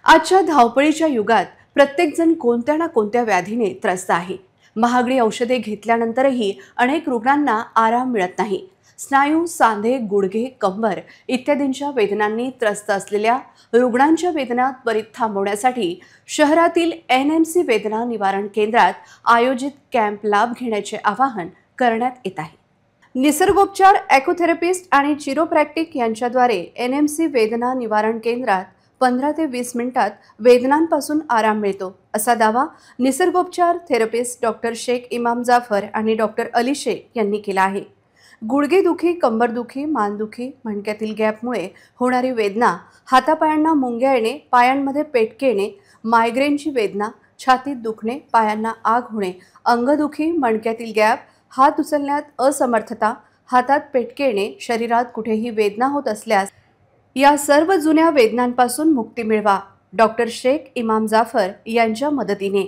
आजच्या धावपळीच्या युगात प्रत्येकजण कोणत्या ना कोणत्या व्याधीने त्रस्त आहे। महागडी औषधे घेतल्यानंतरही अनेक रुग्णांना आराम मिळत नाही। स्नायू, सांधे, गुडघे, कंबर इत्यादींच्या वेदनांनी त्रस्त असलेल्या रुग्णांच्या वेदना त्वरित थांबवण्यासाठी शहरातील NMC वेदना निवारण केंद्रात आयोजित कॅम्प लाभ घेण्याचे आवाहन करण्यात येत आहे। निसर्गोपचार, ॲक्युथेरपिस्ट आणि चिरोप्रॅक्टिक यांच्याद्वारे NMC वेदना निवारण केंद्रात 15 ते 20 मिनिटात वेदनांपासून आराम मिळतो, असा दावा निसर्गोपचार थेरपिस्ट डॉक्टर शेख इमाम जाफर आणि डॉक्टर अली शेख यांनी केला आहे। गुडघेदुखी, कंबरदुखी, मानदुखी, मणक्यातील गॅपमुळे होणारी वेदना, हातापायांना मुंग्या येणे, पायांमध्ये पेटके येणे, मायग्रेनची वेदना, छातीत दुखणे, पायांना आग होणे, अंगदुखी, मणक्यातील गॅप, हात उचलण्यात असमर्थता, हातात पेटके येणे, शरीरात कुठेही वेदना होत असल्यास या सर्व जुन्या वेदनांपासून मुक्ती मिळवा। डॉक्टर शेख इमाम जाफर यांच्या मदतीने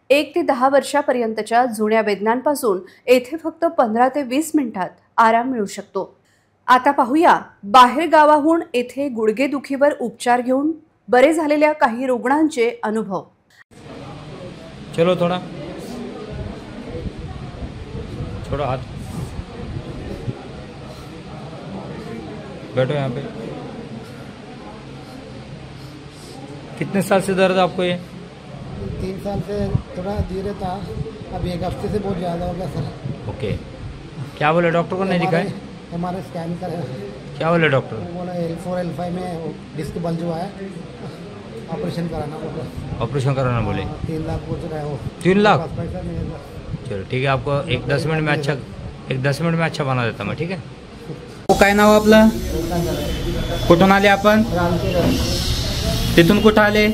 1 ते 10 वर्षापर्यंतच्या जुन्या वेदनांपासून येथे फक्त 15 ते 20 मिनिटात आराम मिळू शकतो। आता पाहूया बाहेर गावाहून येथे गुडघेदुखीवर उपचार घेऊन बरे झालेल्या काही रुग्णांचे अनुभव। चलो थोड़ा छोड़ो हाथ, बैठो यहाँ पे। कितने साल से दर्द आपको ये? 3 साल से थोड़ा धीरे था, अब 1 हफ्ते से बहुत ज़्यादा हो गया सर। ओके, क्या बोले डॉक्टर को? नहीं दिखाए? हमारे स्कैन कर क्या बोले डॉक्टर? बोला L4 L5 में डिस्क बल जो है ऑपरेशन कराना बोला। ऑपरेशन कराना बोले? 3 लाख बोल रहा है वो। 3 लाख? पैसा नहीं है। चलो ठीक है, आपको एक 10 मिनिट में अच्छा बना देता मैं, ठीक है। वो काय नाव आपलं? कुठून आले आपण? तिथून कुठं आले?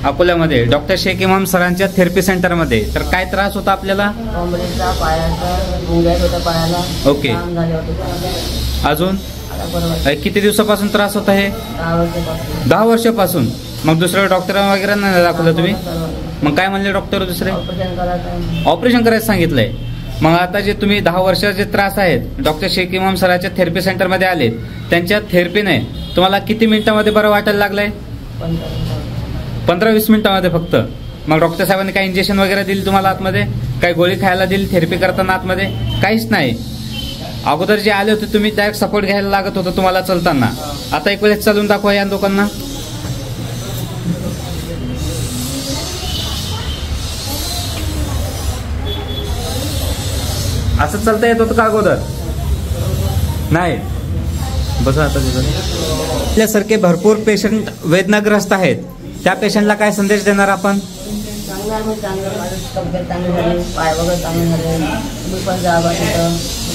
अकोल्यामध्ये डॉक्टर शेख इमाम सरांच्या थेरपी सेंटर मध्ये। तर काय त्रास होता आपल्याला? कमरेचा, पायाचा, गुंग्यात होता पायाला। ओके, अजून किती दिवसापासून त्रास होता हे? 10 वर्षापासून। मग दुसऱ्या डॉक्टर वगैरे नाही दाखवलं तुम्ही? मग काय म्हणले डॉक्टर दुसरे? ऑपरेशन करायचं सांगितलंय। मग आता जे तुम्ही 10 वर्षाचे त्रास आहेत डॉक्टर शेख इमाम सरांच्या थेरपी सेंटर मध्ये आलेत, त्यांच्या थेरपीने तुम्हाला किती मिनिटांमध्ये बरं वाटायला लागलंय? 15-20 मिनिटांमध्ये फक्त। मग डॉक्टर साहेबांनी काही इंजेक्शन वगैरे दिली तुम्हाला आतमध्ये? काही गोळी खायला दिली थेरपी करताना आतमध्ये? काहीच नाही। अगोदर जे आले होते तुम्ही डायरेक्ट सपोर्ट घ्यायला लागत होतं तुम्हाला चालताना। आता एक वेळेस चालून दाखवा या लोकांना। असं चालता येत होतं का अगोदर? नाही। बसा आता तिथं। आपल्यासारखे भरपूर पेशंट वेदनाग्रस्त आहेत, त्या पेशंटला काय संदेश देणार आपण?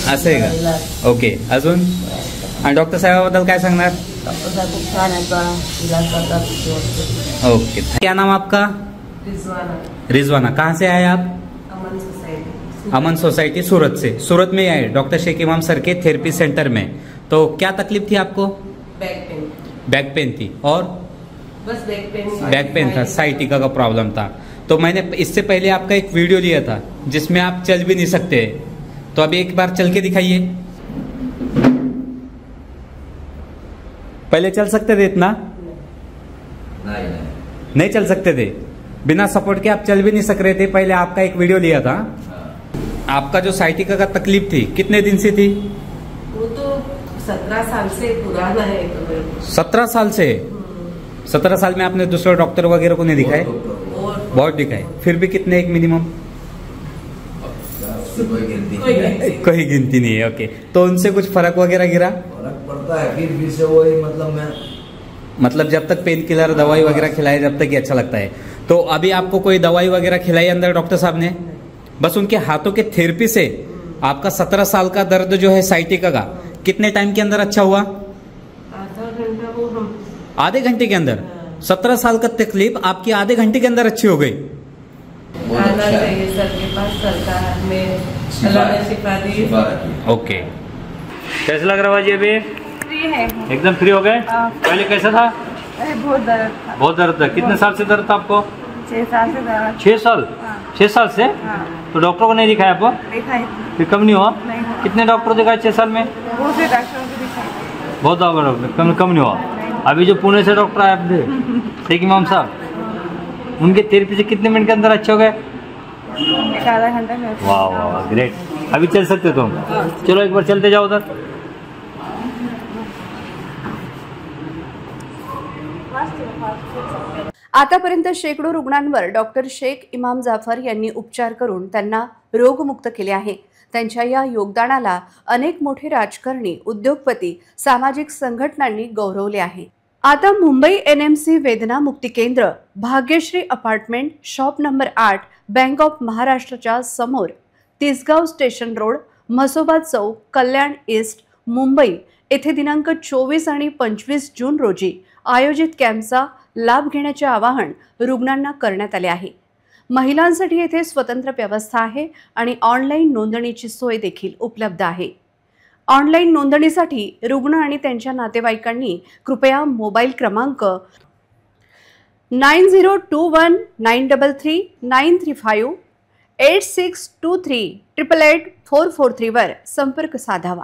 असं आहे का? ओके, अजून? आणि डॉक्टर साहेबाबद्दल काय सांगणार? ओके, क्या नाम आपका? रिजवाना। कहाँ से आए आप? अमन सोसाइटी सूरत से। सूरत में आए डॉक्टर शेख इमाम सर के थेरेपी सेंटर में। तो क्या तकलीफ थी आपको? बैक पेन थी और बस बैक पेन था, साइटिका का प्रॉब्लम था। तो मैंने इससे पहले आपका एक वीडियो लिया था जिसमें आप चल भी नहीं सकते, तो अभी एक बार चल के दिखाइए। पहले चल सकते थे इतना? नहीं चल सकते थे, बिना सपोर्ट के आप चल भी नहीं सक रहे थे। पहले आपका एक वीडियो लिया था। आपका जो साइटिका का तकलीफ थी कितने दिन से थी? वो तो 17 साल से पुराना है। 17 साल से? 17 साल में आपने दूसरे डॉक्टर वगैरह को नहीं दिखाए? बहुत दिखाए। फिर भी कितने? एक मिनिमम कोई गिनती नहीं है। ओके, तो उनसे कुछ फर्क वगैरह गिरा? फर्क पड़ता है, फिर से वही मतलब जब तक पेन किलर दवाई वगैरह खिलाए जब तक ही अच्छा लगता है। तो अभी आपको कोई दवाई वगैरह खिलाई अंदर डॉक्टर साहब ने? बस उनके हाथों के थेरेपी से आपका 17 साल का दर्द जो है साइटिका का कितने टाइम के अंदर अच्छा हुआ? आधे घंटे के अंदर? 17 साल का तकलीफ आपकी आधे घंटे के अंदर अच्छी हो गई। आना चाहिए सर के पास, सरकार में अल्लाह ने शिफा दी। ओके, कैसा लग रहा है अभी? फ्री है, एकदम फ्री हो गए? पहले कैसा था? बहुत दर्द था। बहुत दर्द था। कितने साल से दर्द था आपको? 6 साल से दर्द। 6 साल? 6 साल से? तो डॉक्टर को नहीं दिखाया आपको? दिखाई फिर कम नहीं हुआ? नहीं हुआ। कितने डॉक्टर दिखाए 6 साल में? बहुत से डॉक्टरों को दिखाई। बहुत डॉक्टर कम नहीं हुआ? अभी जो पुणे से डॉक्टर आए थे शेख इमाम साहब, उनके थेरेपी से कितने मिनट के अंदर अच्छे हो गए? एक आधा घंटा में। वाह वाह ग्रेट। अभी चल सकते तुम? चलो एक बार चलते जाओ उधर। आतापर्यंत शेकडो रुग्णांवर डॉक्टर शेख इमाम जाफर यांनी उपचार करून त्यांना रोगमुक्त केले आहे। त्यांच्या या योगदानाला अनेक मोठे राजकारणी, उद्योगपती, सामाजिक संघटनांनी गौरवले आहे। आता मुंबई NMC वेदना मुक्ती केंद्र, Bhagyashree apartment, shop number 8, bank of महाराष्ट्राच्या समोर, तिसगाव स्टेशन रोड, म्हसोबा चौक, कल्याण ईस्ट, मुंबई येथे दिनांक 24 आणि 25 जून रोजी आयोजित कॅम्पचा लाभ घेण्याचे आवाहन रुग्णांना करण्यात आले आहे। महिलांसाठी येथे स्वतंत्र व्यवस्था आहे आणि ऑनलाईन नोंदणीची सोय देखील उपलब्ध आहे। ऑनलाईन नोंदणीसाठी रुग्ण आणि त्यांच्या नातेवाईकांनी कृपया मोबाईल क्रमांक 9021933935 8623888443 वर संपर्क साधावा।